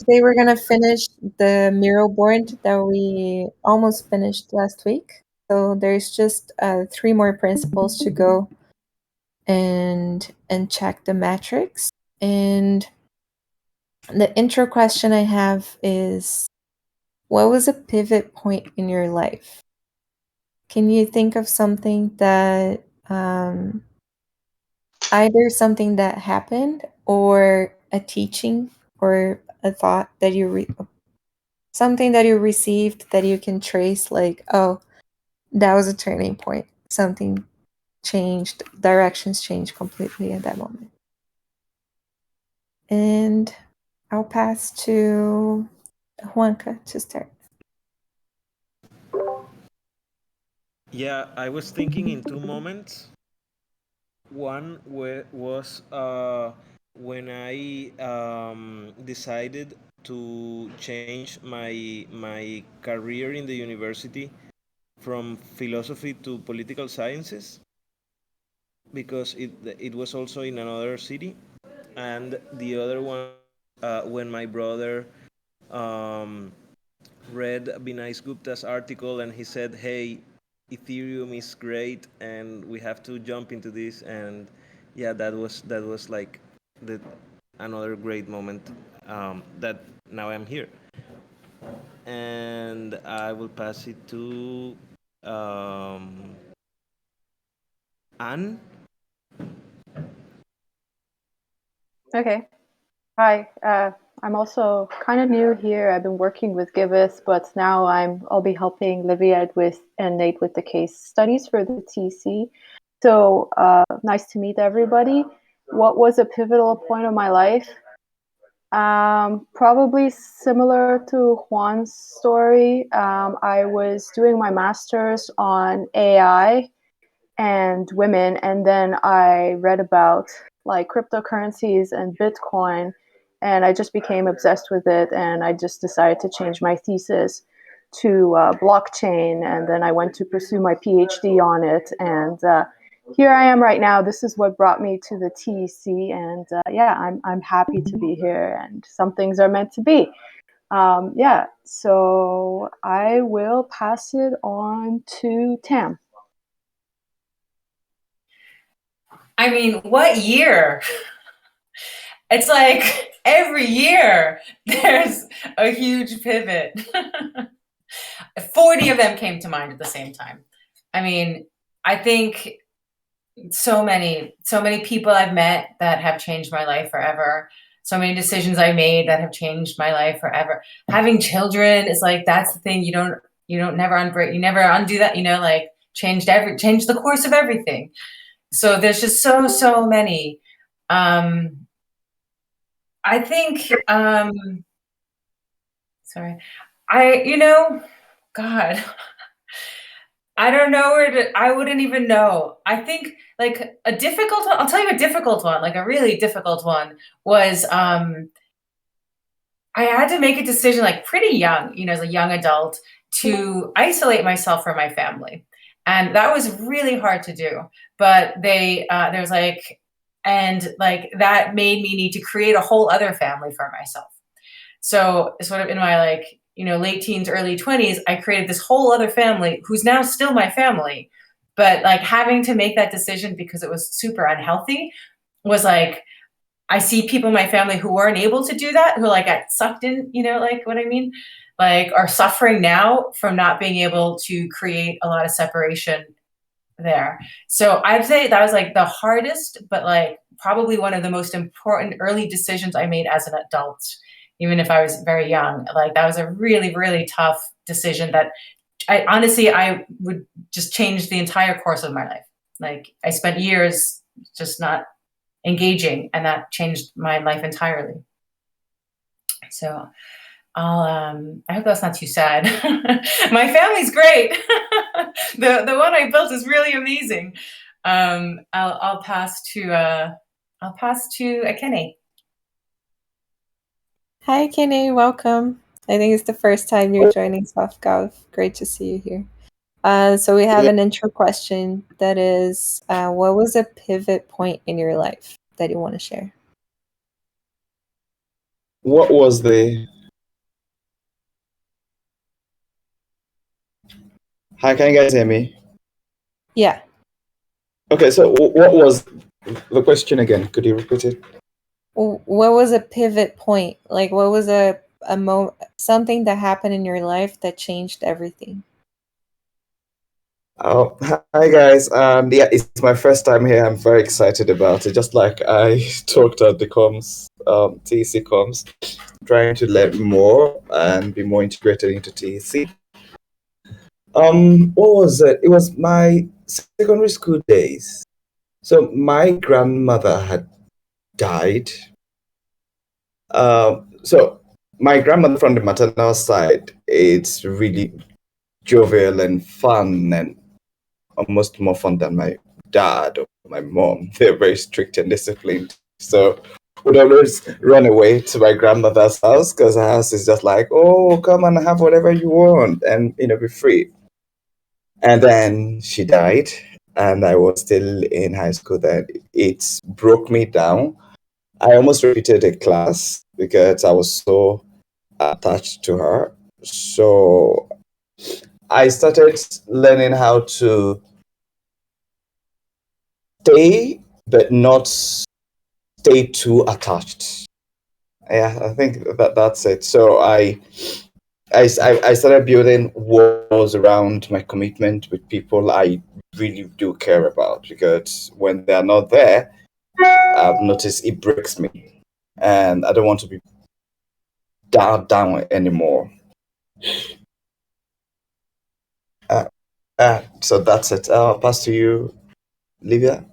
Today we're gonna finish the mural board that we almost finished last week. So there's just 3 more principles to go and check the metrics. And the intro question I have is, what was a pivot point in your life? Can you think of something that either something that happened or a teaching or a thought that you something that you received that you can trace, like, oh, that was a turning point. Something changed, directions changed completely at that moment. And I'll pass to Juanca to start. Yeah, I was thinking in 2 moments. One was when I decided to change my career in the university from philosophy to political sciences, because it was also in another city. And the other one, when my brother um, read Binay Gupta's article, and he said, "Hey, Ethereum is great, and we have to jump into this." And yeah, that was like the another great moment, that now I'm here. And I will pass it to Anne. Okay. Hi. I'm also kind of new here. I've been working with Giveth, but now I'll be helping Liviade and Nate with the case studies for the TEC. So nice to meet everybody. What was a pivotal point of my life? Probably similar to Juan's story. I was doing my master's on AI and women, and then I read about like cryptocurrencies and Bitcoin, and I just became obsessed with it, and I just decided to change my thesis to blockchain, and then I went to pursue my PhD on it, and here I am right now. This is what brought me to the TEC, and yeah, I'm happy to be here, and some things are meant to be. Yeah, so I will pass it on to Tam. I mean, what year? It's like every year there's a huge pivot. 40 of them came to mind at the same time. I mean, I think so many people I've met that have changed my life forever. So many decisions I made that have changed my life forever. Having children is like, that's the thing. You don't never undo that, like change the course of everything. So there's just so many. I think, sorry, God, I don't know I wouldn't even know. I think like a difficult one, I'll tell you a difficult one, like a really difficult one was, I had to make a decision like pretty young, as a young adult, to isolate myself from my family. And that was really hard to do. But there's like, and like that made me need to create a whole other family for myself. So sort of in my like, late teens, early 20s, I created this whole other family who's now still my family. But like having to make that decision because it was super unhealthy was like, I see people in my family who weren't able to do that, who like got sucked in, like what I mean, like are suffering now from not being able to create a lot of separation there. So I'd say that was like the hardest, but like probably one of the most important early decisions I made as an adult, even if I was very young. Like that was a really, really tough decision that I would just change the entire course of my life. Like I spent years just not engaging, and that changed my life entirely. So I hope that's not too sad. My family's great. The one I built is really amazing. I'll pass to Akene. Hi, Kenny. Welcome. I think it's the first time you're joining Softgov. Great to see you here. So we have an intro question that is, what was a pivot point in your life that you want to share? What was the Hi, can you guys hear me? Yeah. Okay, so what was the question again? Could you repeat it? What was a pivot point? Like, what was something that happened in your life that changed everything? Oh, hi guys. Yeah, it's my first time here. I'm very excited about it. Just like I talked at the comms, TEC comms, trying to learn more and be more integrated into TEC. What was it? It was my secondary school days. So my grandmother had died. So my grandmother from the maternal side, it's really jovial and fun and almost more fun than my dad or my mom. They're very strict and disciplined. So would always run away to my grandmother's house because her house is just like, oh, come and have whatever you want and be free. And then she died, and I was still in high school then. It broke me down. I almost repeated a class because I was so attached to her. So I started learning how to stay, but not stay too attached. Yeah, I think that's it. So I started building walls around my commitment with people I really do care about, because when they're not there, I've noticed it breaks me, and I don't want to be down anymore. So that's it. I'll pass to you, Livia.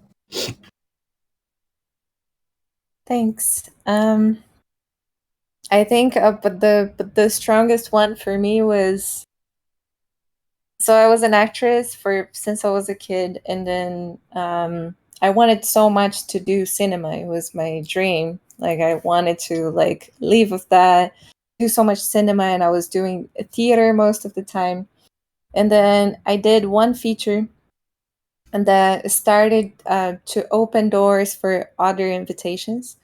Thanks. I think, but the strongest one for me was, so I was an actress since I was a kid, and then I wanted so much to do cinema. It was my dream. Like, I wanted to leave with that, do so much cinema, and I was doing theater most of the time. And then I did one feature, and that started to open doors for other invitations.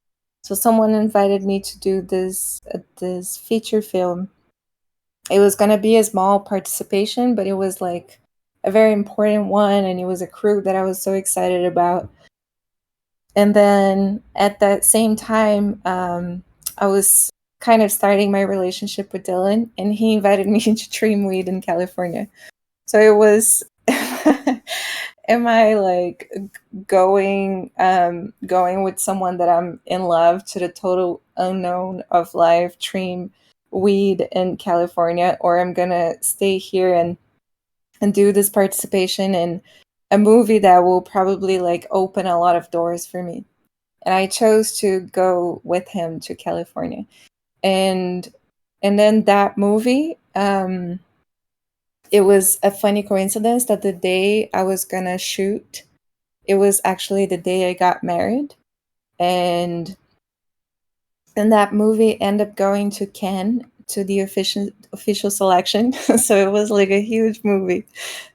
So someone invited me to do this feature film. It was going to be a small participation, but it was like a very important one, and it was a crew that I was so excited about. And then at that same time, I was kind of starting my relationship with Dylan, and he invited me to trim weed in California. So it was, am I going with someone that I'm in love to the total unknown of life, trim weed in California, or I'm gonna stay here and do this participation in a movie that will probably open a lot of doors for me. And I chose to go with him to California. And then that movie, it was a funny coincidence that the day I was gonna shoot, it was actually the day I got married. And that movie ended up going to Cannes, to the official selection. So it was like a huge movie,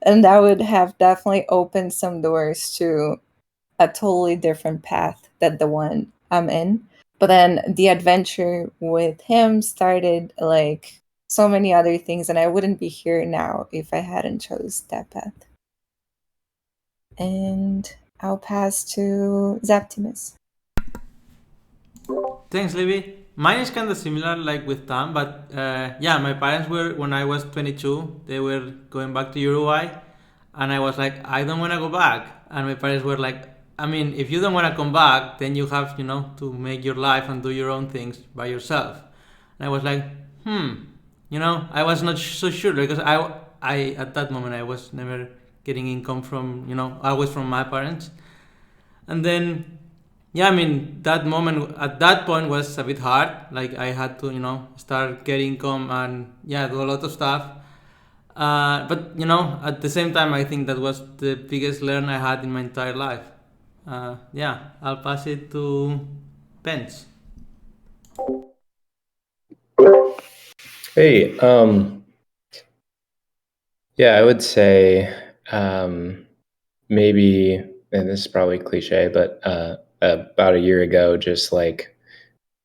and that would have definitely opened some doors to a totally different path than the one I'm in. But then the adventure with him started so many other things, and I wouldn't be here now if I hadn't chose that path. And I'll pass to Zaptimus. Thanks, Livy. Mine is kind of similar, like with Tam, but yeah, my parents were, when I was 22, they were going back to Uruguay, and I was like, I don't want to go back. And my parents were like, I mean, if you don't want to come back, then you have, to make your life and do your own things by yourself. And I was like, I was not so sure, because I at that moment, I was never getting income from, always from my parents. And then, yeah, I mean, that moment at that point was a bit hard. Like, I had to, start getting income and, yeah, do a lot of stuff. But, at the same time, I think that was the biggest learn I had in my entire life. Yeah, I'll pass it to Pence. Hey, yeah, I would say maybe, and this is probably cliche, but about a year ago, just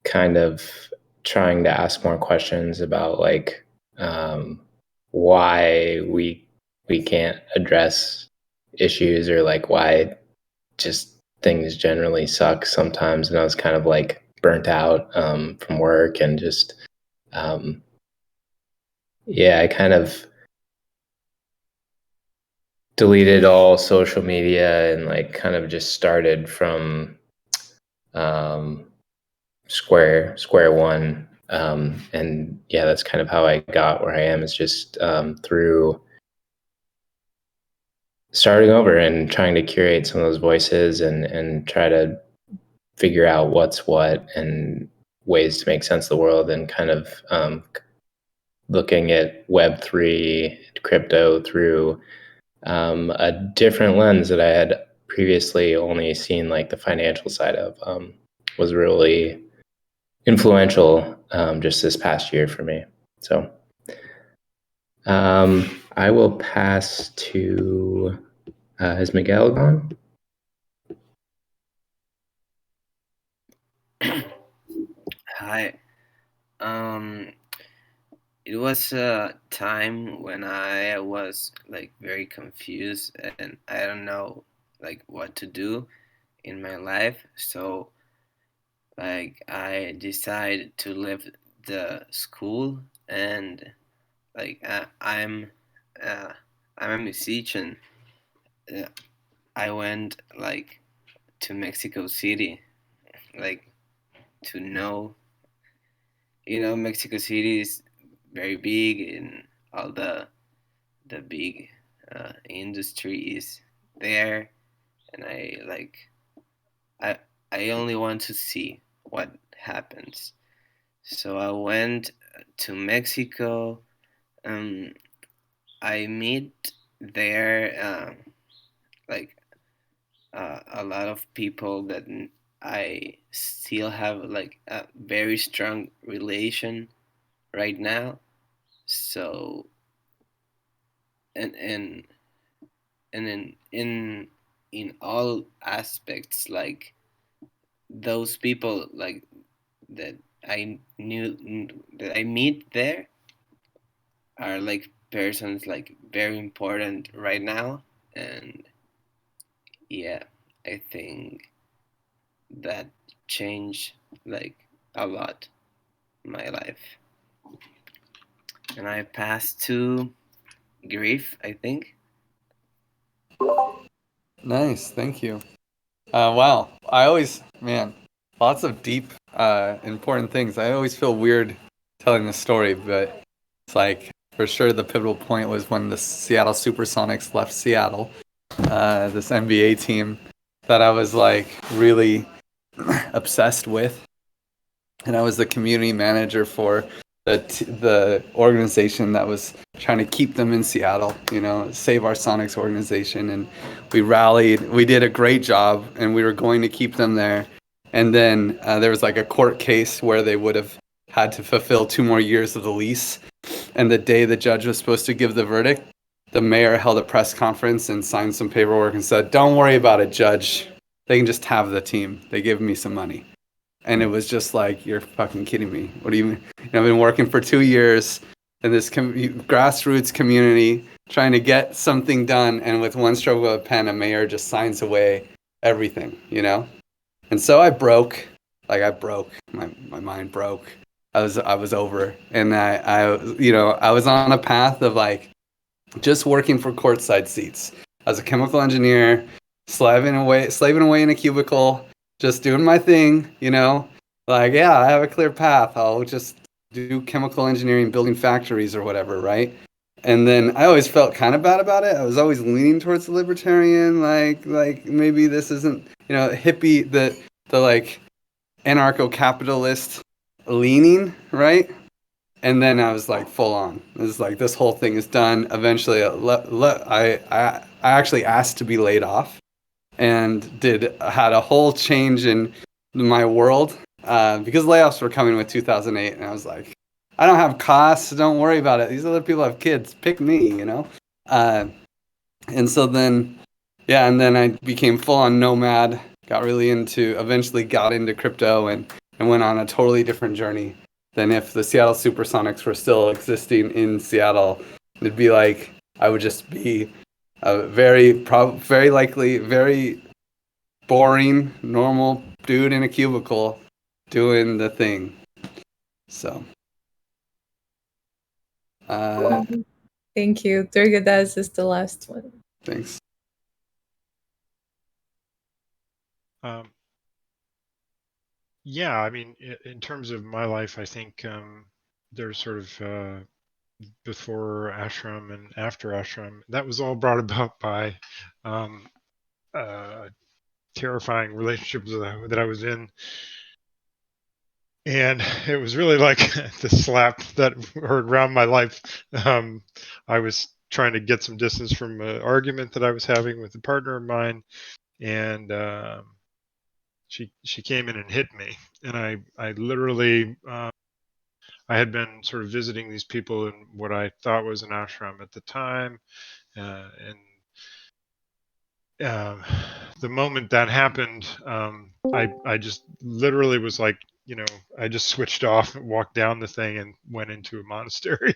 kind of trying to ask more questions about why we we can't address issues or like why just things generally suck sometimes. And I was kind of like burnt out from work and just I kind of deleted all social media and like kind of just started from square one. And that's kind of how I got where I am, is just through starting over and trying to curate some of those voices and try to figure out what's what and ways to make sense of the world, and kind of looking at Web3 crypto through a different lens that I had previously only seen like the financial side of, was really influential just this past year for me. So I will pass to, has Miguel gone? Hi. It was a time when I was like very confused and I don't know like what to do in my life. So like I decided to leave the school, and like uh, I'm a musician. Uh, I went like to Mexico City, like to know, Mexico City is very big, and all the big industry is there, and I I only want to see what happens. So I went to Mexico. Um, I meet there like a lot of people that I still have like a very strong relation right now. So and in all aspects, like those people like that I knew that I meet there are like persons like very important right now. And yeah, I think that changed like a lot my life. And I passed to grief, I think. Nice, thank you. Wow, I always, man, lots of deep, important things. I always feel weird telling this story, but it's like, for sure the pivotal point was when the Seattle Supersonics left Seattle, this NBA team that I was like really obsessed with. And I was the community manager for the organization that was trying to keep them in Seattle, Save Our Sonics organization. And we rallied, we did a great job, and we were going to keep them there. And then there was like a court case where they would have had to fulfill 2 more years of the lease. And the day the judge was supposed to give the verdict, the mayor held a press conference and signed some paperwork and said, "Don't worry about it, judge. They can just have the team. They gave me some money." And it was just like, you're fucking kidding me. What do you mean? I've been working for 2 years in this grassroots community trying to get something done. And with one stroke of a pen, a mayor just signs away everything, And so I broke. My mind broke. I was over. And I was on a path of like just working for courtside seats. I was a chemical engineer, slaving away in a cubicle, just doing my thing, Like, yeah, I have a clear path. I'll just do chemical engineering, building factories or whatever, right? And then I always felt kind of bad about it. I was always leaning towards the libertarian, like maybe this isn't, hippie, the like anarcho-capitalist leaning, right? And then I was like full on. It was like, this whole thing is done. Eventually, I actually asked to be laid off, and had a whole change in my world because layoffs were coming with 2008, and I was like, I don't have costs, don't worry about it. These other people have kids, pick me, And so then, and then I became full on nomad, eventually got into crypto, and went on a totally different journey than if the Seattle Supersonics were still existing in Seattle. It'd be like I would just be a very likely very boring normal dude in a cubicle doing the thing. So Thank you. Durgadas is the last one. Thanks. Yeah, I mean, in terms of my life, I think there's sort of before ashram and after ashram. That was all brought about by terrifying relationships that I was in. And it was really like the slap that heard around my life. I was trying to get some distance from an argument that I was having with a partner of mine, and she came in and hit me. And I literally I had been sort of visiting these people in what I thought was an ashram at the time, and the moment that happened, I just literally was like, I just switched off and walked down the thing and went into a monastery.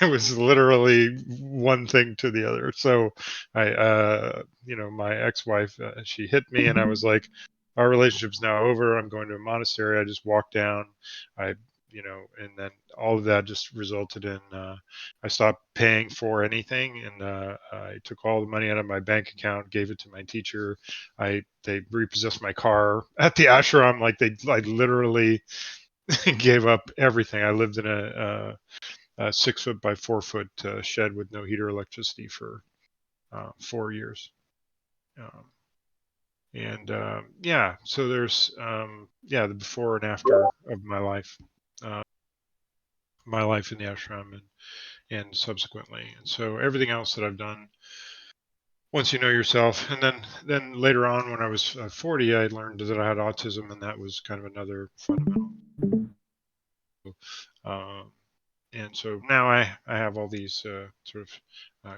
I was literally one thing to the other. So my ex-wife, she hit me, and I was like, our relationship's now over. I'm going to a monastery. I just walked down. And then all of that just resulted in I stopped paying for anything, and I took all the money out of my bank account, gave it to my teacher. They repossessed my car at the ashram. Like I literally gave up everything. I lived in a 6 foot by 4 foot shed with no heater or electricity for 4 years. So there's the before and after of my life in the ashram and subsequently. And so everything else that I've done, once you know yourself, and then later on when I was 40, I learned that I had autism, and that was kind of another fundamental. And so now I have all these sort of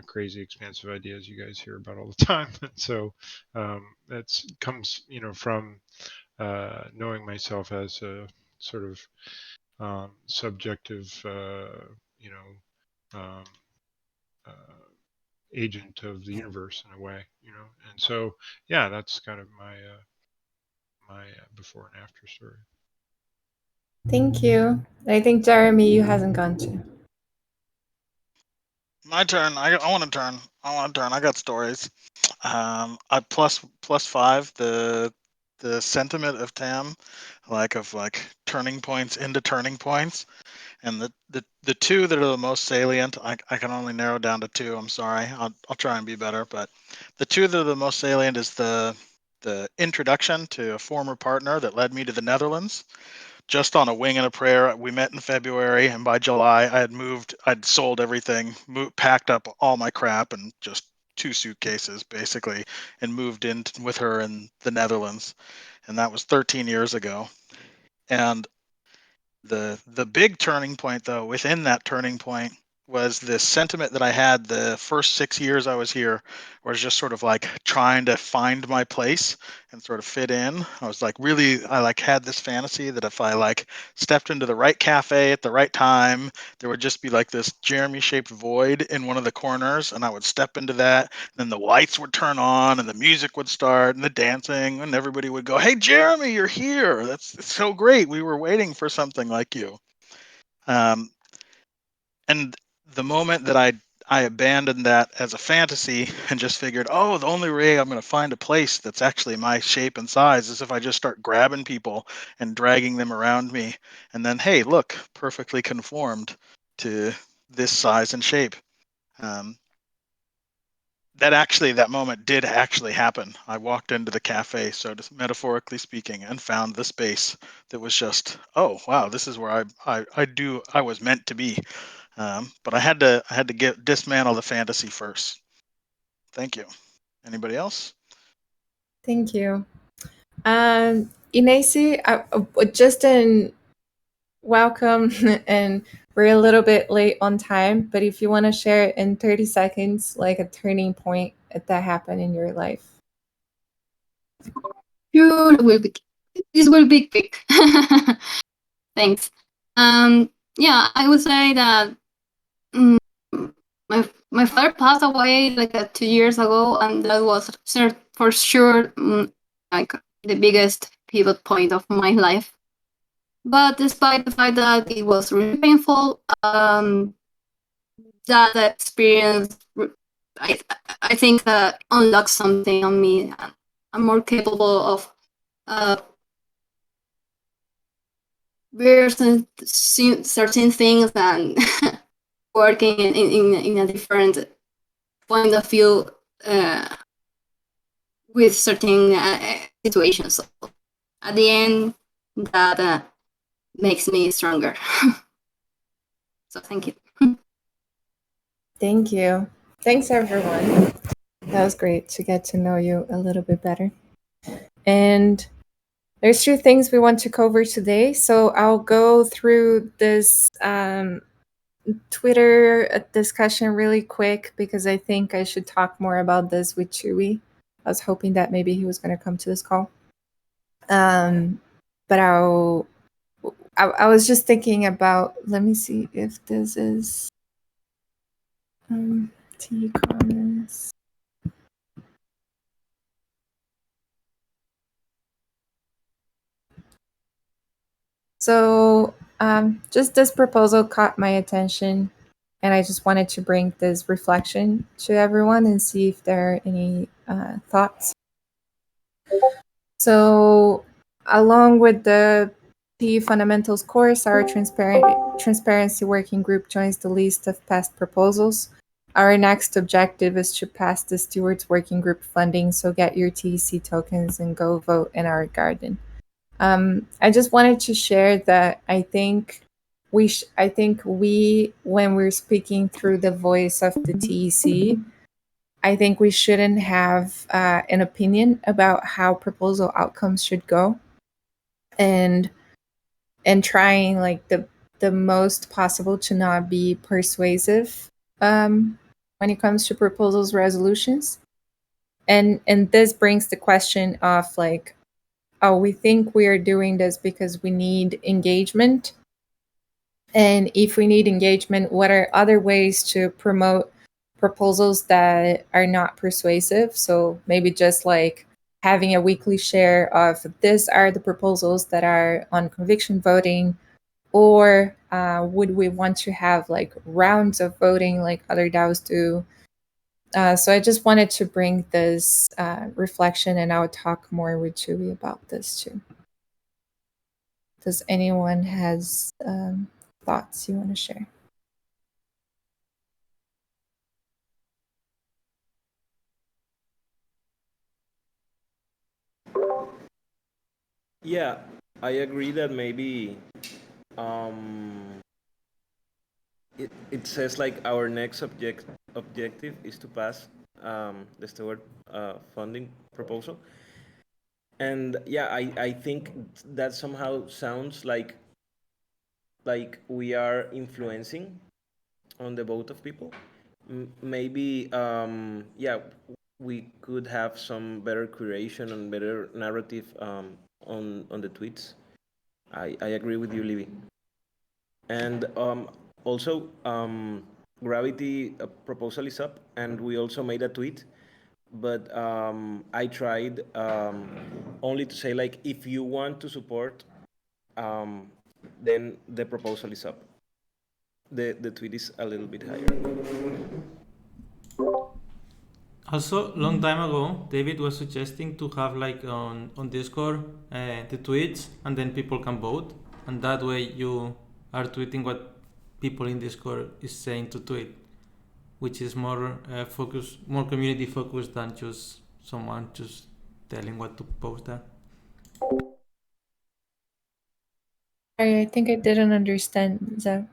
crazy expansive ideas you guys hear about all the time. And so that comes, from knowing myself as a sort of subjective, agent of the universe in a way, And so, yeah, that's kind of my before and after story. Thank you. I think, Jeremy, you hasn't gone to. My turn. I want to turn. I got stories. I plus 5 the sentiment of Tam, of turning points into turning points, and the two that are the most salient. I can only narrow down to 2. I'm sorry. I'll try and be better, but the two that are the most salient is the introduction to a former partner that led me to the Netherlands. Just on a wing and a prayer. We met in February, and by July, I'd sold everything, packed up all my crap and just 2 suitcases, basically, and moved in with her in the Netherlands. And that was 13 years ago. And the big turning point, though, within that turning point was this sentiment that I had the first 6 years I was here, was just sort of like trying to find my place and sort of fit in. I had this fantasy that if I stepped into the right cafe at the right time, there would just be like this Jeremy shaped void in one of the corners, and I would step into that, and then the lights would turn on and the music would start and the dancing, and everybody would go, "Hey Jeremy, you're here. That's so great. We were waiting for something like you." And the moment that I abandoned that as a fantasy and just figured, oh, the only way I'm going to find a place that's actually my shape and size is if I just start grabbing people and dragging them around me. And then, hey, look, perfectly conformed to this size and shape. That moment did actually happen. I walked into the cafe, so to metaphorically speaking, and found the space that was just, oh wow, this is where I was meant to be. But I had to dismantle the fantasy first. Thank you. Anybody else? Thank you. Inesi, just in welcome, and we're a little bit late on time, but if you want to share in 30 seconds, like a turning point that happened in your life. Sure, this will be quick. Thanks. Yeah, I would say that my father passed away like 2 years ago, and that was for sure like the biggest pivot point of my life. But despite the fact that it was really painful, that experience, I think unlocked something on me. I'm more capable of certain things and working in a different point of view with certain situations. So at the end, that makes me stronger. So thank you. Thank you. Thanks, everyone. That was great to get to know you a little bit better. And there's 2 things we want to cover today. So I'll go through this Twitter discussion really quick because I think I should talk more about this with Chewy. I was hoping that maybe he was going to come to this call. But I was just thinking about, let me see if this is T-Commerce. So just this proposal caught my attention, and I just wanted to bring this reflection to everyone and see if there are any thoughts. So along with the PE Fundamentals course, our Transparency Working Group joins the list of past proposals. Our next objective is to pass the Stewards Working Group funding, so get your TEC tokens and go vote in our garden. I just wanted to share that I think we, when we're speaking through the voice of the TEC, I think we shouldn't have an opinion about how proposal outcomes should go, and trying like the most possible to not be persuasive when it comes to proposals resolutions. And this brings the question of like, oh, we think we are doing this because we need engagement. And if we need engagement, what are other ways to promote proposals that are not persuasive? So maybe just like having a weekly share of these are the proposals that are on conviction voting, or would we want to have like rounds of voting like other DAOs do? So I just wanted to bring this reflection, and I would talk more with Chewy about this too. Does anyone has thoughts you want to share? Yeah, I agree that maybe it says like our next objective is to pass the Steward funding proposal. And yeah, I think that somehow sounds like we are influencing on the vote of people. Maybe yeah, we could have some better curation and better narrative on the tweets. I agree with you, Livy. And also Gravity proposal is up, and we also made a tweet, but I tried only to say like, if you want to support, then the proposal is up. The tweet is a little bit higher. Also, long time ago, David was suggesting to have like on Discord the tweets, and then people can vote, and that way you are tweeting what people in Discord is saying to tweet, which is more more community focused than just someone just telling what to post there. I think I didn't understand that.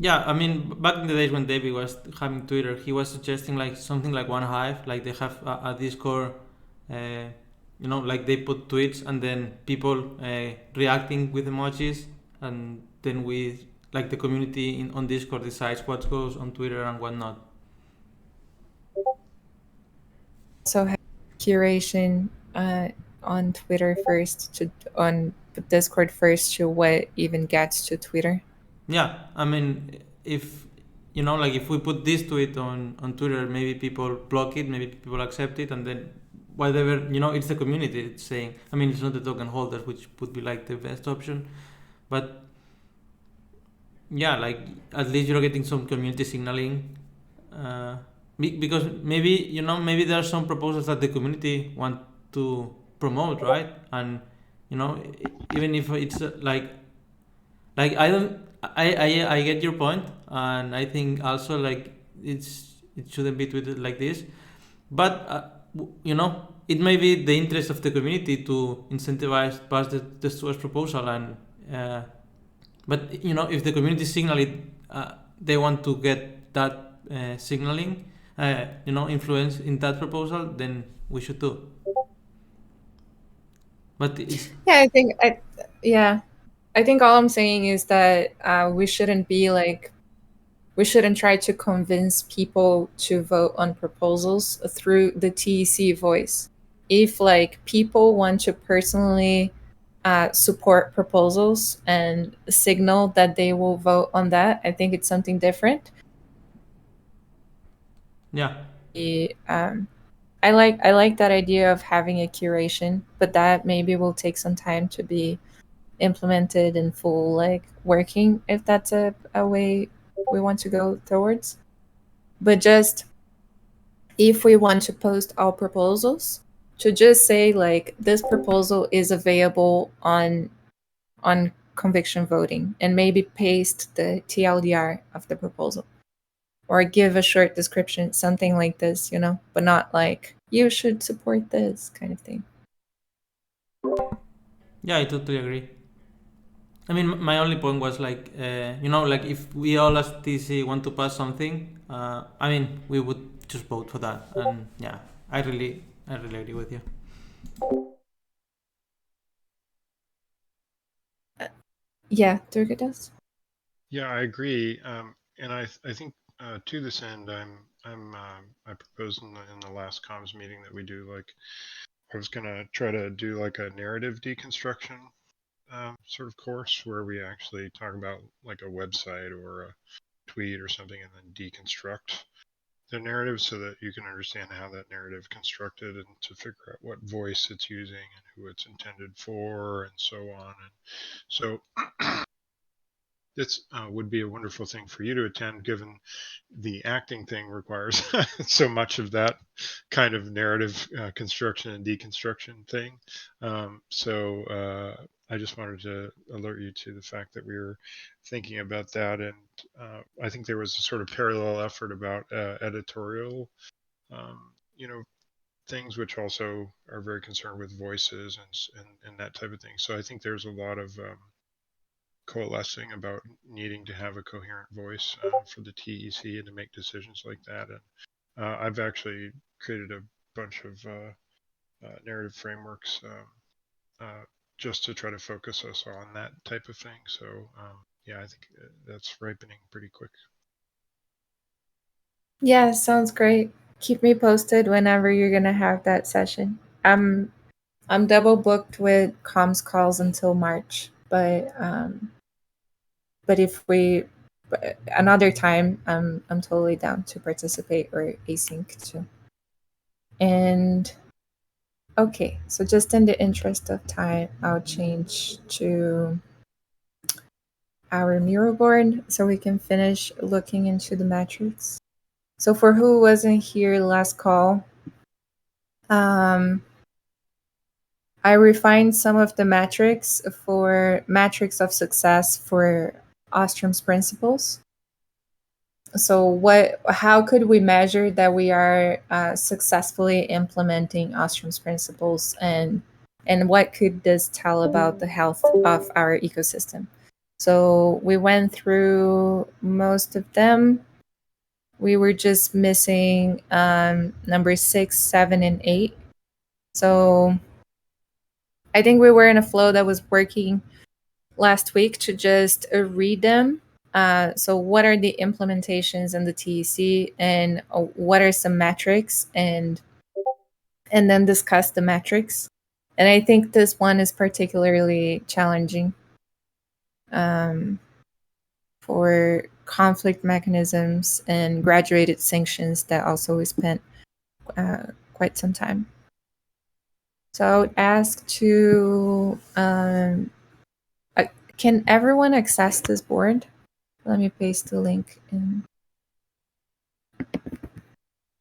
Yeah, I mean, back in the days when David was having Twitter, he was suggesting like something like One Hive, like they have a Discord, like they put tweets and then people reacting with emojis, and then like the community on Discord decides what goes on Twitter and what not. So have curation on Twitter first on Discord first to what even gets to Twitter. Yeah, I mean, if like if we put this tweet on Twitter, maybe people block it, maybe people accept it, and then whatever, it's the community it's saying. I mean, it's not the token holders, which would be like the best option, but yeah, like at least you're getting some community signaling, because maybe there are some proposals that the community want to promote, right? And even if it's like I get your point, and I think also like it shouldn't be treated like this, but it may be the interest of the community to incentivize pass the Steward's proposal, and but if the community signal it, they want to get that signaling, influence in that proposal, then we should do. But it's I think all I'm saying is that we shouldn't try to convince people to vote on proposals through the TEC voice. If like people want to personally support proposals and signal that they will vote on that, I think it's something different. Yeah. I like that idea of having a curation, but that maybe will take some time to be implemented in full, like working, if that's a way we want to go towards. But just if we want to post our proposals, to just say like this proposal is available on conviction voting, and maybe paste the TLDR of the proposal, or give a short description, something like this, but not like you should support this kind of thing. Yeah, I totally agree. I mean, my only point was like, like if we all as TC want to pass something, I mean, we would just vote for that. And yeah, I really agree with you. Yeah, Durga does. Yeah, I agree. And I think to this end, I proposed in the last comms meeting that we do, like, I was gonna try to do like a narrative deconstruction sort of course where we actually talk about like a website or a tweet or something, and then deconstruct the narrative so that you can understand how that narrative constructed, and to figure out what voice it's using and who it's intended for, and so on. And so this would be a wonderful thing for you to attend, given the acting thing requires so much of that kind of narrative construction and deconstruction thing. So I just wanted to alert you to the fact that we were thinking about that. And I think there was a sort of parallel effort about editorial, things which also are very concerned with voices and that type of thing. So I think there's a lot of coalescing about needing to have a coherent voice for the TEC and to make decisions like that. And I've actually created a bunch of narrative frameworks just to try to focus us on that type of thing. So yeah, I think that's ripening pretty quick. Yeah, sounds great. Keep me posted whenever you're gonna have that session. I'm double booked with comms calls until March, but if we another time, I'm totally down to participate, or async too. And okay, so just in the interest of time, I'll change to our mural board so we can finish looking into the metrics. So for who wasn't here last call, I refined some of the metrics of success for Ostrom's principles. So how could we measure that we are successfully implementing Ostrom's principles, and what could this tell about the health of our ecosystem? So we went through most of them. We were just missing number 6, 7, and 8. So I think we were in a flow that was working last week to just read them. So what are the implementations in the TEC, and what are some metrics, and then discuss the metrics. And I think this one is particularly challenging for conflict mechanisms and graduated sanctions that also we spent quite some time. So I would ask to, can everyone access this board? Let me paste the link in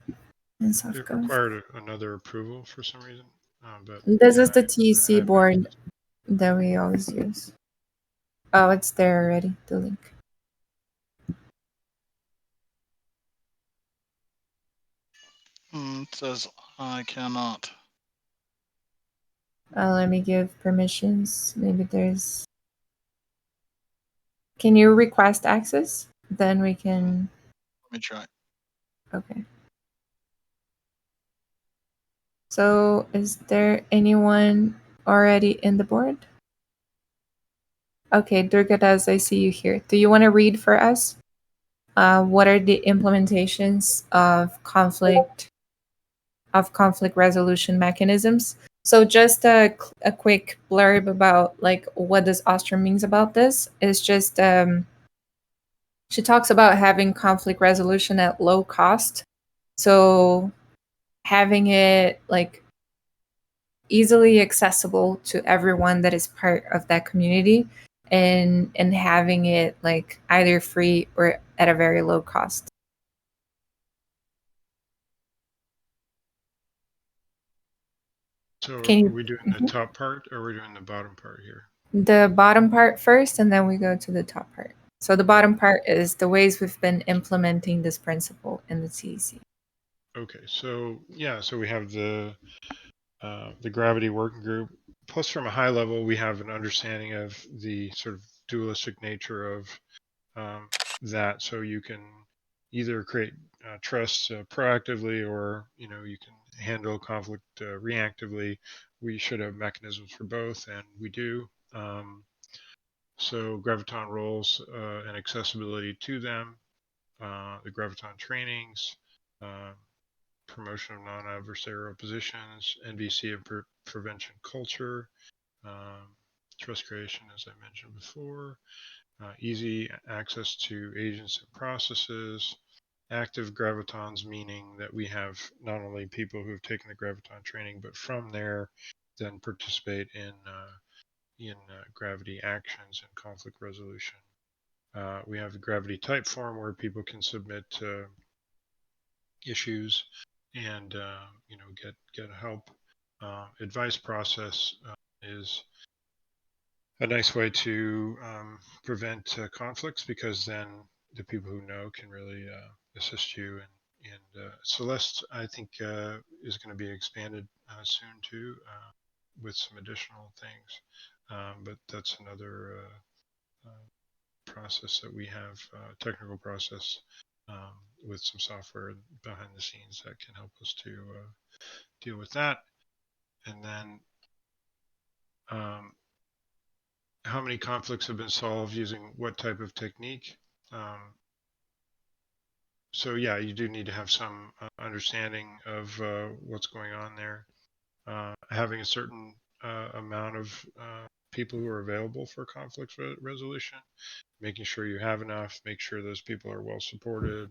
It Softgov. required another approval for some reason. But This yeah, is the I TEC have board access. that we always use. Oh, it's there already, the link. It says I cannot. Let me give permissions. Maybe there's... Can you request access? Then we can... Let me try. Okay. So is there anyone already in the board? Okay, Durgadas, I see you here. Do you want to read for us? What are the implementations of conflict resolution mechanisms? So just a quick blurb about like what does Ostrom means about this. It's just she talks about having conflict resolution at low cost. So having it like easily accessible to everyone that is part of that community, and having it like either free or at a very low cost. So Can are you... we doing the top part or are we doing the bottom part here? The bottom part first, and then we go to the top part. So the bottom part is the ways we've been implementing this principle in the TEC. Okay, so yeah, so we have the Gravity Working Group. Plus, from a high level, we have an understanding of the sort of dualistic nature of that. So you can either create trust proactively, or you can handle conflict reactively. We should have mechanisms for both, and we do. So graviton roles and accessibility to them, the graviton trainings, promotion of non-adversarial positions, NVC and prevention culture, trust creation, as I mentioned before, easy access to agents and processes, active gravitons, meaning that we have not only people who have taken the graviton training, but from there then participate in gravity actions and conflict resolution. We have the gravity type form where people can submit issues and get help. Advice process is a nice way to prevent conflicts, because then the people who know can really assist you. And Celeste, I think, is going to be expanded soon too, with some additional things. But that's another process that we have, technical process with some software behind the scenes that can help us to deal with that. And then how many conflicts have been solved using what type of technique? So yeah, you do need to have some understanding of what's going on there. Having a certain amount of people who are available for conflict resolution, making sure you have enough, make sure those people are well supported,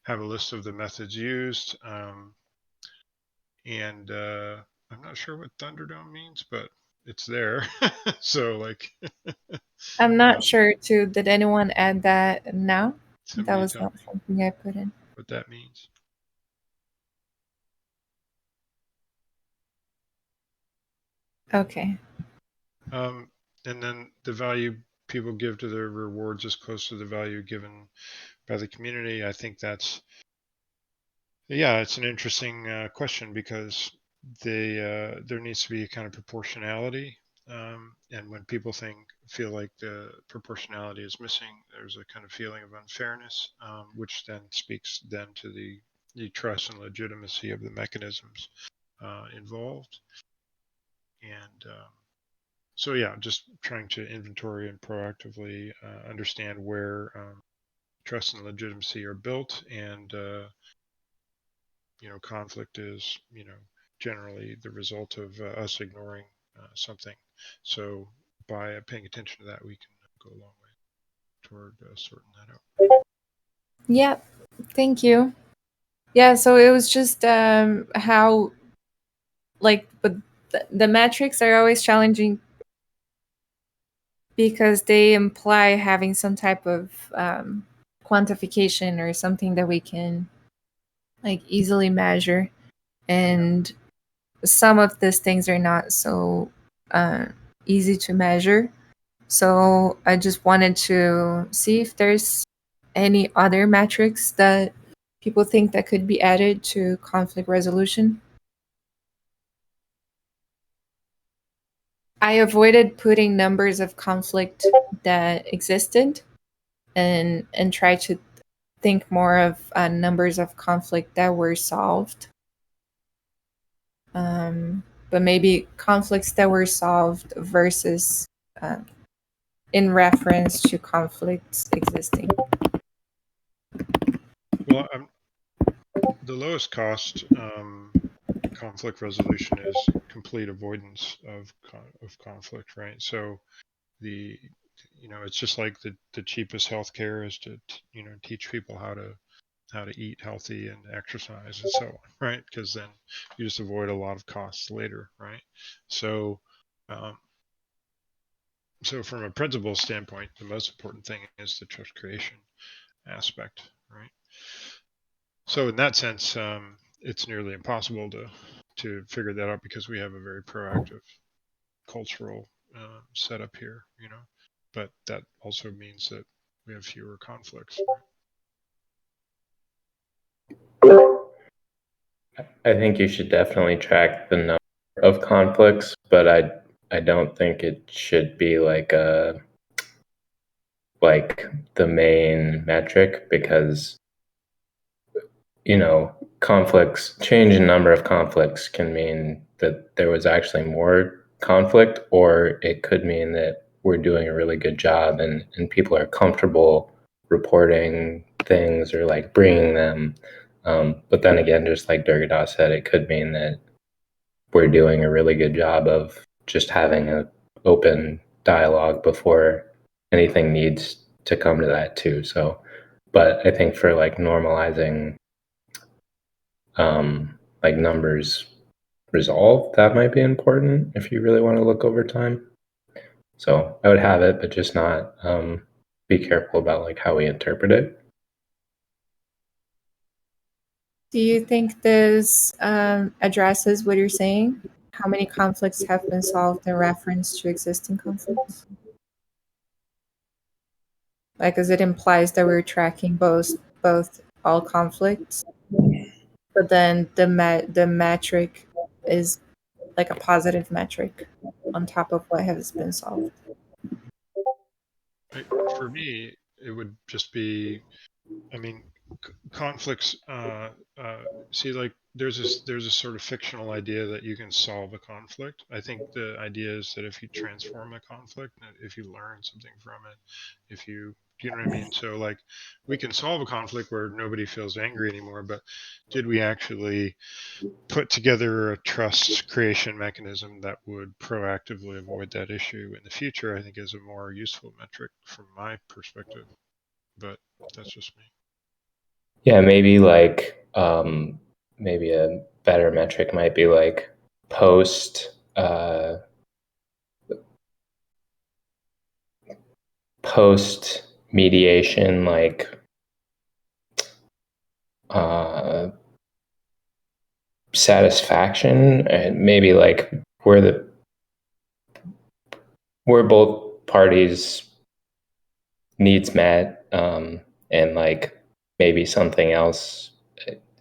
have a list of the methods used, and I'm not sure what Thunderdome means, but it's there. So like, I'm not sure too. Did anyone add that now? That somebody was tell not me something I put in. what that means. Okay. And then the value people give to their rewards is close to the value given by the community. I think that's, yeah, it's an interesting question, because there needs to be a kind of proportionality. And when people feel like the proportionality is missing, there's a kind of feeling of unfairness, which then speaks then to the trust and legitimacy of the mechanisms involved. And so yeah, just trying to inventory and proactively understand where trust and legitimacy are built, and conflict is generally the result of us ignoring something. So by paying attention to that, we can go a long way toward sorting that out. Yeah, thank you. Yeah, so it was just how, like, but the metrics are always challenging because they imply having some type of quantification or something that we can like easily measure, and some of these things are not so easy to measure. So I just wanted to see if there's any other metrics that people think that could be added to conflict resolution. I avoided putting numbers of conflict that existed and try to think more of numbers of conflict that were solved. But maybe conflicts that were solved versus in reference to conflicts existing. Well, the lowest cost conflict resolution is complete avoidance of conflict, right? So it's just like the cheapest healthcare is to teach people how to eat healthy and exercise and so on, right? Because then you just avoid a lot of costs later, right? So so from a principle standpoint, the most important thing is the trust creation aspect, right? So in that sense, it's nearly impossible to figure that out because we have a very proactive cultural setup here, but that also means that we have fewer conflicts, right? I think you should definitely track the number of conflicts, but I don't think it should be like the main metric, because change in number of conflicts can mean that there was actually more conflict, or it could mean that we're doing a really good job and people are comfortable reporting things or like bringing them. But then again, just like Durgadas said, it could mean that we're doing a really good job of just having an open dialogue before anything needs to come to that too. So, but I think for like normalizing like numbers resolved, that might be important if you really want to look over time. So I would have it, but just not be careful about like how we interpret it. Do you think this addresses what you're saying? How many conflicts have been solved in reference to existing conflicts? Like, as it implies that we're tracking both all conflicts, but then the metric is like a positive metric on top of what has been solved. For me, it would just be, I mean, conflicts. See, like there's a sort of fictional idea that you can solve a conflict. I think the idea is that if you transform a conflict, if you learn something from it, if you know what I mean. So like, we can solve a conflict where nobody feels angry anymore, but did we actually put together a trust creation mechanism that would proactively avoid that issue in the future? I think is a more useful metric from my perspective, but that's just me. Yeah, maybe like maybe a better metric might be like post mediation, like satisfaction, and maybe like where both parties needs met, and like maybe something else,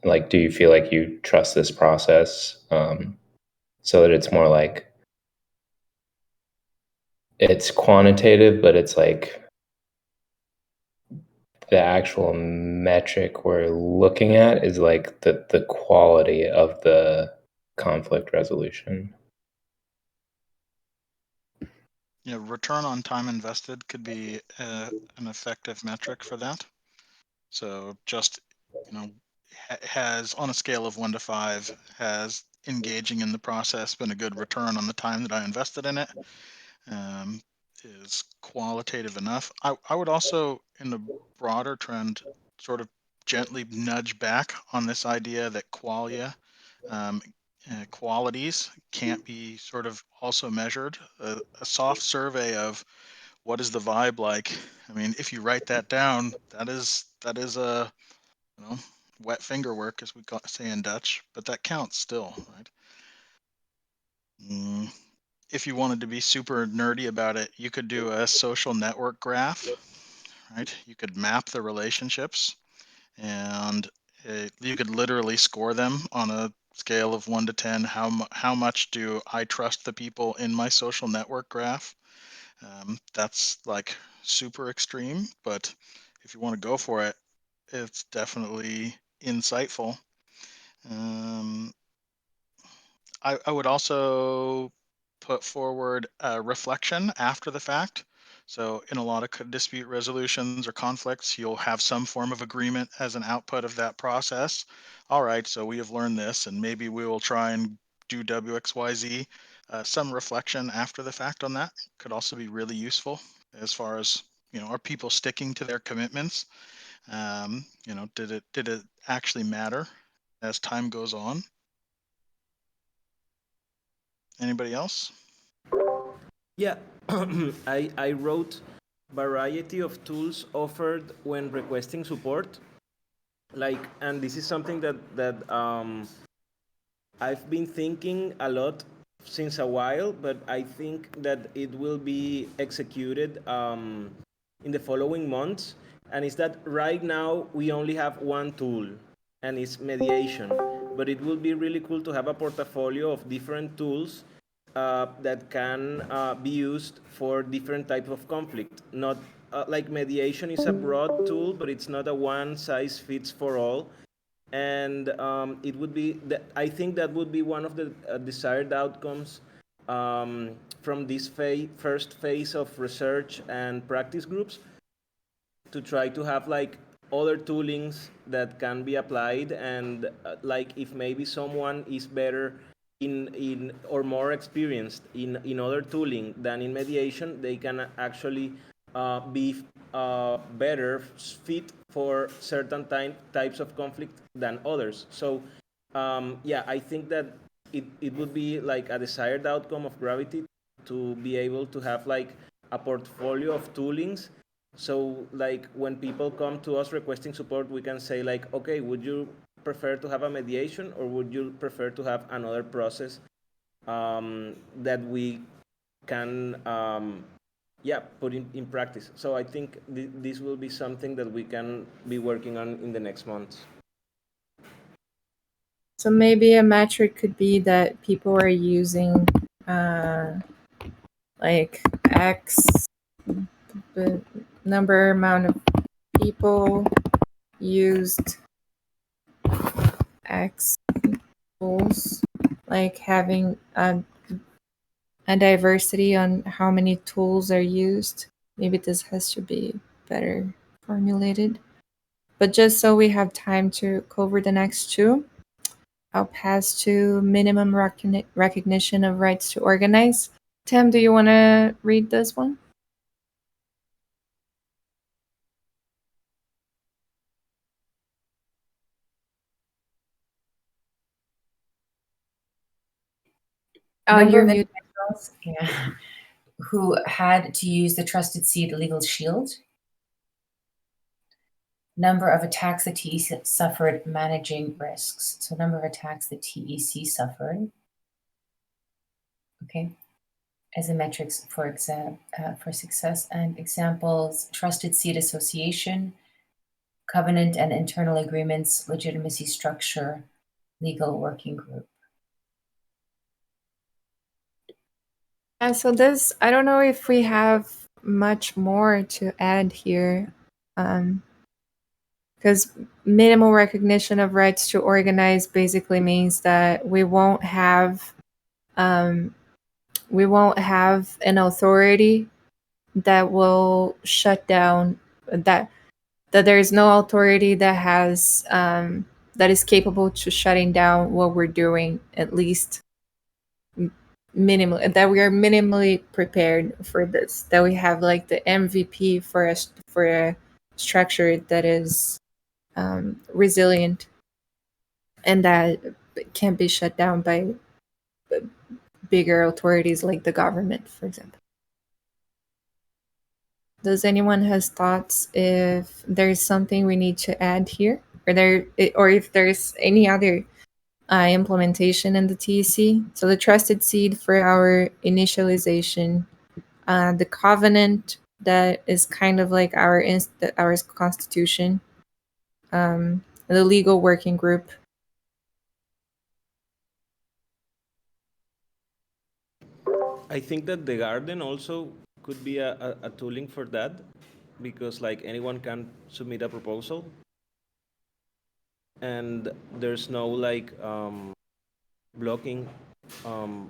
like do you feel like you trust this process, so that it's more like it's quantitative, but it's like the actual metric we're looking at is like the quality of the conflict resolution. Return on time invested could be an effective metric for that. So just, has on a scale of 1 to 5, has engaging in the process been a good return on the time that I invested in it? is qualitative enough. I would also, in the broader trend, sort of gently nudge back on this idea that qualia, qualities can't be sort of also measured. A soft survey of what is the vibe like? I mean, if you write that down, that is a, you know, wet finger work, as we say in Dutch, but that counts still, right? If you wanted to be super nerdy about it, you could do a social network graph, right? You could map the relationships, and you could literally score them on a scale of 1 to 10. How much do I trust the people in my social network graph? That's like super extreme, but if you want to go for it, it's definitely insightful. I would also put forward a reflection after the fact. So in a lot of dispute resolutions or conflicts, you'll have some form of agreement as an output of that process. All right, so we have learned this, and maybe we will try and do WXYZ. Some reflection after the fact on that could also be really useful as far as, are people sticking to their commitments? Did it actually matter as time goes on? Anybody else? Yeah, I wrote variety of tools offered when requesting support. And this is something that I've been thinking a lot since a while, but I think that it will be executed in the following months. And it's that right now we only have one tool, and it's mediation. But it will be really cool to have a portfolio of different tools that can be used for different types of conflict. Not like mediation is a broad tool, but it's not a one size fits for all. And it would be I think that would be one of the desired outcomes from this first phase of research and practice groups, to try to have like other toolings that can be applied. And like if maybe someone is better in or more experienced in other tooling than in mediation, they can actually be better fit for certain types of conflict than others. So yeah, I think that it would be like a desired outcome of Gravity to be able to have like a portfolio of toolings. So like when people come to us requesting support, we can say like, okay, would you prefer to have a mediation, or would you prefer to have another process that we can put in practice? So I think this will be something that we can be working on in the next months. So maybe a metric could be that people are using like X the amount of people used X tools, like having a diversity on how many tools are used. Maybe this has to be better formulated. But just so we have time to cover the next two, I'll pass to minimum recognition of rights to organize. Tim, do you want to read this one? Oh, Number you're of muted. individuals, yeah, who had to use the trusted seed legal shield. Number of attacks the TEC suffered managing risks. So number of attacks the TEC suffered. Okay. As a metrics for success, and examples: trusted seed association, covenant and internal agreements, legitimacy structure, legal working group. Yeah, so this, I don't know if we have much more to add here, because minimal recognition of rights to organize basically means that we won't have an authority that will shut down, that there is no authority that has that is capable to shutting down what we're doing, at least that we are minimally prepared for this, that we have like the MVP for a structure that is resilient and that can't be shut down by bigger authorities like the government, for example. Does anyone has thoughts if there's something we need to add here, or if there's any other implementation in the TEC? So the trusted seed for our initialization, the covenant that is kind of like our constitution, the legal working group. I think that the garden also could be a tooling for that, because like anyone can submit a proposal, and there's no like blocking for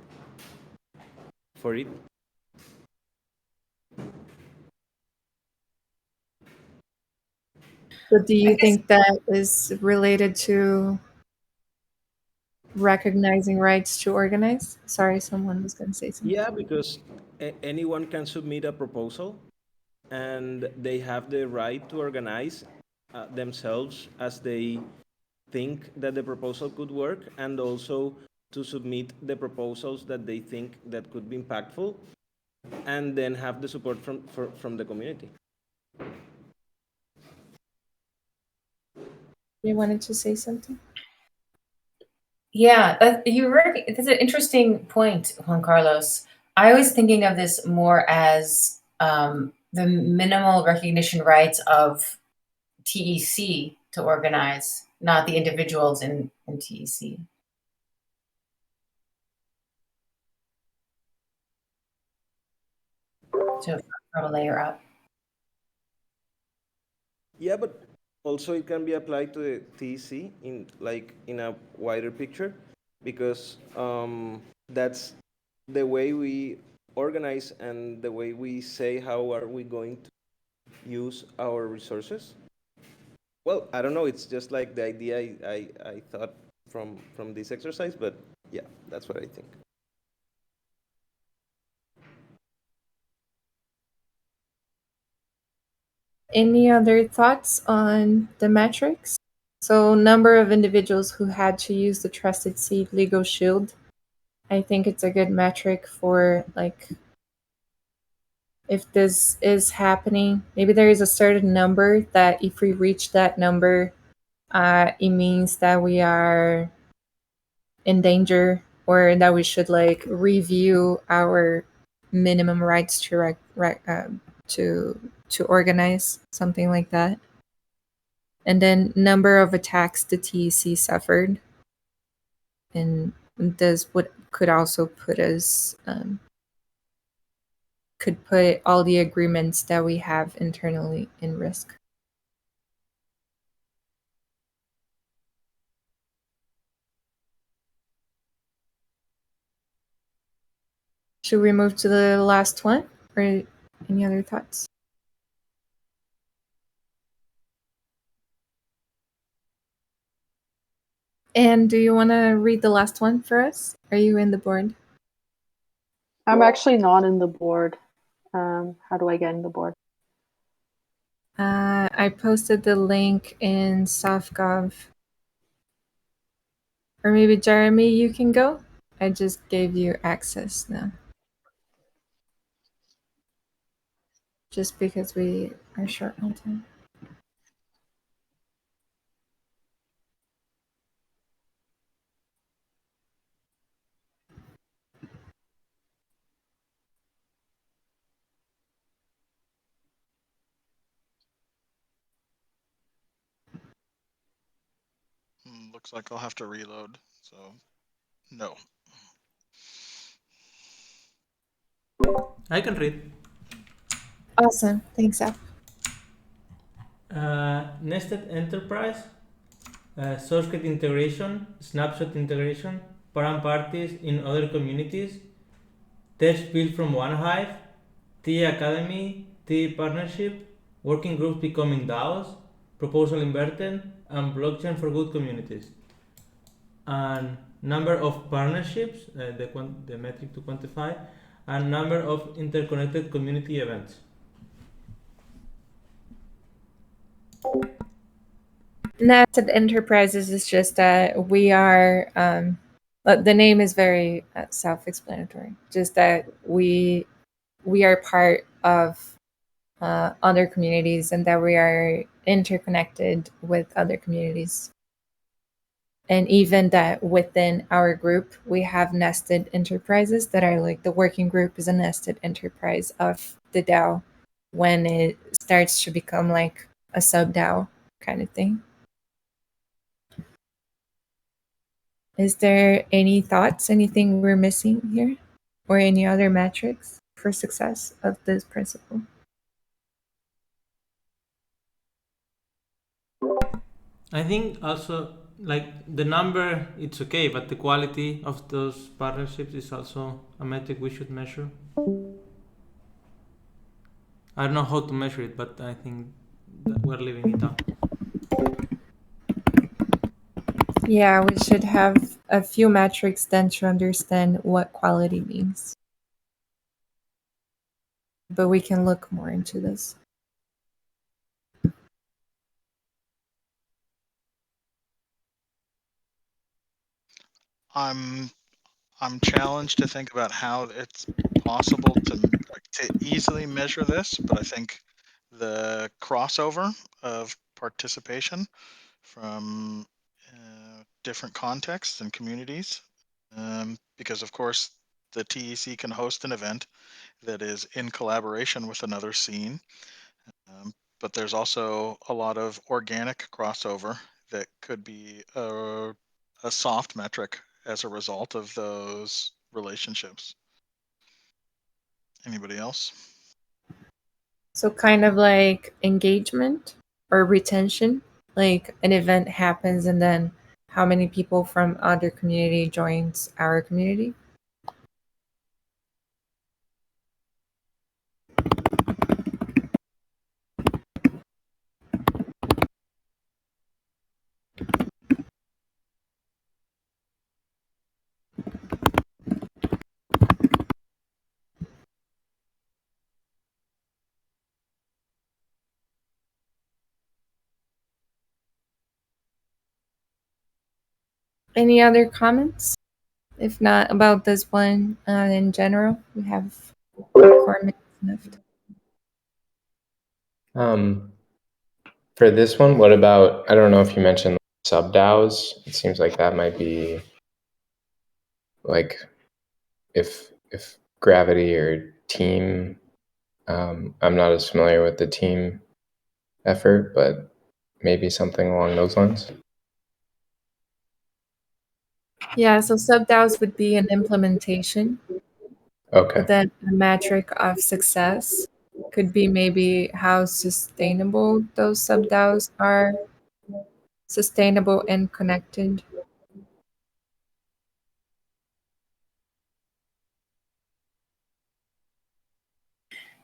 it. But do you think that is related to recognizing rights to organize? Sorry, someone was going to say something. Yeah, because anyone can submit a proposal, and they have the right to organize themselves as they think that the proposal could work, and also to submit the proposals that they think that could be impactful, and then have the support from the community. You wanted to say something? Yeah, that's an interesting point, Juan Carlos. I was thinking of this more as the minimal recognition rights of TEC to organize, not the individuals in TEC. So from a layer up. Yeah, but also it can be applied to the TEC in a wider picture, because that's the way we organize and the way we say how are we going to use our resources. Well, I don't know. It's just like the idea I thought from this exercise, but yeah, that's what I think. Any other thoughts on the metrics? So number of individuals who had to use the trusted seed legal shield. I think it's a good metric for like if this is happening. Maybe there is a certain number that if we reach that number, it means that we are in danger, or that we should like review our minimum rights to organize, something like that. And then number of attacks the TEC suffered, and this could also put us could put all the agreements that we have internally in risk. Should we move to the last one, or any other thoughts? And do you want to read the last one for us? Are you in the board? I'm actually not in the board. How do I get in the board? I posted the link in Softgov. Or maybe Jeremy, you can go? I just gave you access now. Just because we are short on time. Looks like I'll have to reload. So, no. I can read. Awesome. Thanks, Al. Nested Enterprise, source code integration, snapshot integration, parent parties in other communities, test built from one hive, TE Academy, TE Partnership, working groups becoming DAOs, proposal inverted, and blockchain for good communities. And number of partnerships, the metric to quantify, and number of interconnected community events. Nested enterprises is just that we are, the name is very self-explanatory, just that we are part of other communities and that we are interconnected with other communities. And even that within our group, we have nested enterprises that are like the working group is a nested enterprise of the DAO when it starts to become like a sub DAO kind of thing. Is there any thoughts, anything we're missing here, or any other metrics for success of this principle? I think also like the number, it's okay, but the quality of those partnerships is also a metric we should measure. I don't know how to measure it, but I think that we're leaving it out. Yeah, we should have a few metrics then to understand what quality means. But we can look more into this. I'm challenged to think about how it's possible to easily measure this, but I think the crossover of participation from different contexts and communities, because of course the TEC can host an event that is in collaboration with another scene, but there's also a lot of organic crossover that could be a soft metric as a result of those relationships. Anybody else? So kind of like engagement or retention, like an event happens and then how many people from other community joins our community. Any other comments? If not about this one in general, we have 4 minutes left. For this one, what about, I don't know if you mentioned sub DAOs. It seems like that might be like if Gravity or Team. I'm not as familiar with the team effort, but maybe something along those lines. Yeah, so sub DAOs would be an implementation. Okay. But then a metric of success could be maybe how sustainable those sub DAOs are, sustainable and connected.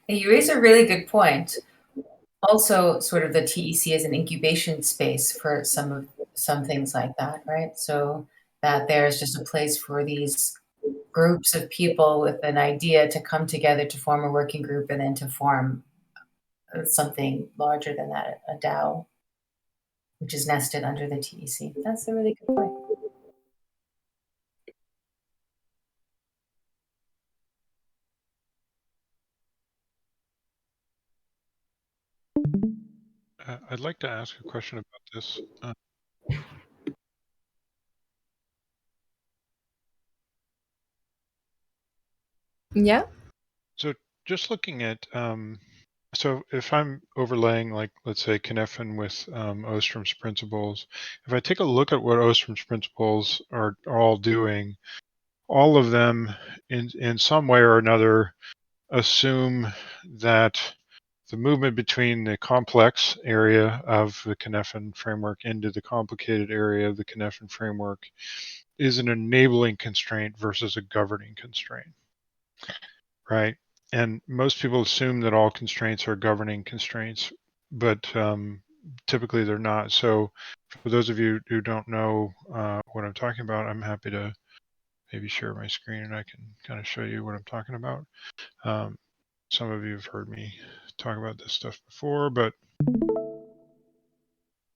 You raise a really good point. Also, sort of the TEC as an incubation space for some things like that, right? So that there's just a place for these groups of people with an idea to come together to form a working group and then to form something larger than that, a DAO, which is nested under the TEC. That's a really good point. I'd like to ask a question about this. Yeah. So just looking at, so if I'm overlaying, like, let's say Cynefin with Ostrom's principles, if I take a look at what Ostrom's principles are all doing, all of them in some way or another assume that the movement between the complex area of the Cynefin framework into the complicated area of the Cynefin framework is an enabling constraint versus a governing constraint, right? And most people assume that all constraints are governing constraints, but typically they're not. So for those of you who don't know what I'm talking about, I'm happy to maybe share my screen and I can kind of show you what I'm talking about. Some of you have heard me talk about this stuff before, but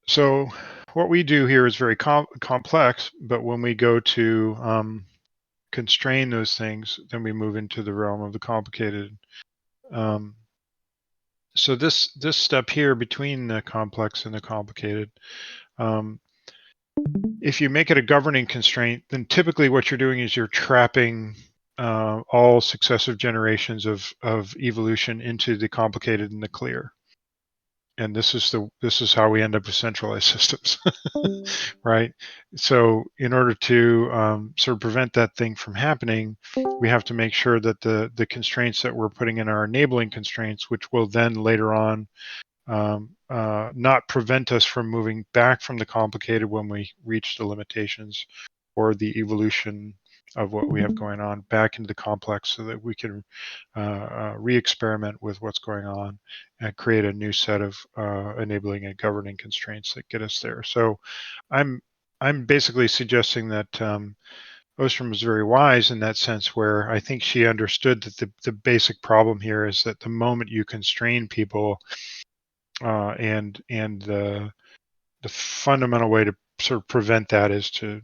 so what we do here is very complex, but when we go to constrain those things, then we move into the realm of the complicated. So this step here between the complex and the complicated, if you make it a governing constraint, then typically what you're doing is you're trapping all successive generations of evolution into the complicated and the clear. And this is how we end up with centralized systems, right? So in order to sort of prevent that thing from happening, we have to make sure that the constraints that we're putting in our enabling constraints, which will then later on not prevent us from moving back from the complicated when we reach the limitations or the evolution of what we have going on back into the complex, so that we can re-experiment with what's going on and create a new set of enabling and governing constraints that get us there. So I'm basically suggesting that Ostrom was very wise in that sense, where I think she understood that the basic problem here is that the moment you constrain people, and the fundamental way to sort of prevent that is to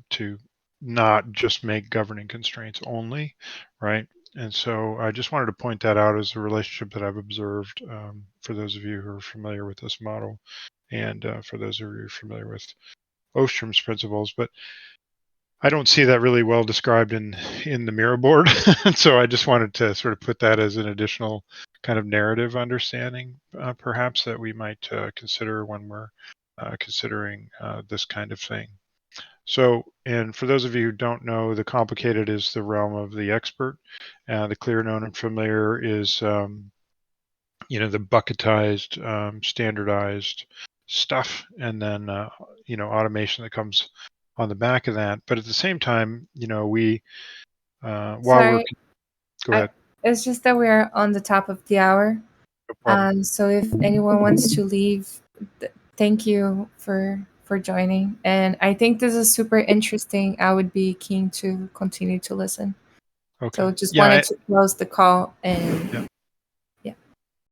not just make governing constraints only, right? And so I just wanted to point that out as a relationship that I've observed for those of you who are familiar with this model, and for those of you familiar with Ostrom's principles. But I don't see that really well described in the mirror board. So I just wanted to sort of put that as an additional kind of narrative understanding, perhaps, that we might consider when we're considering this kind of thing. So, and for those of you who don't know, the complicated is the realm of the expert. The clear, known, and familiar is, the bucketized, standardized stuff, and then, automation that comes on the back of that. But at the same time, we, while Sorry, go ahead. it's just that we are on the top of the hour. No problem. So if anyone wants to leave, thank you for joining. And I think this is super interesting. I would be keen to continue to listen. Okay. So just Yeah, wanted to close the call and Yeah.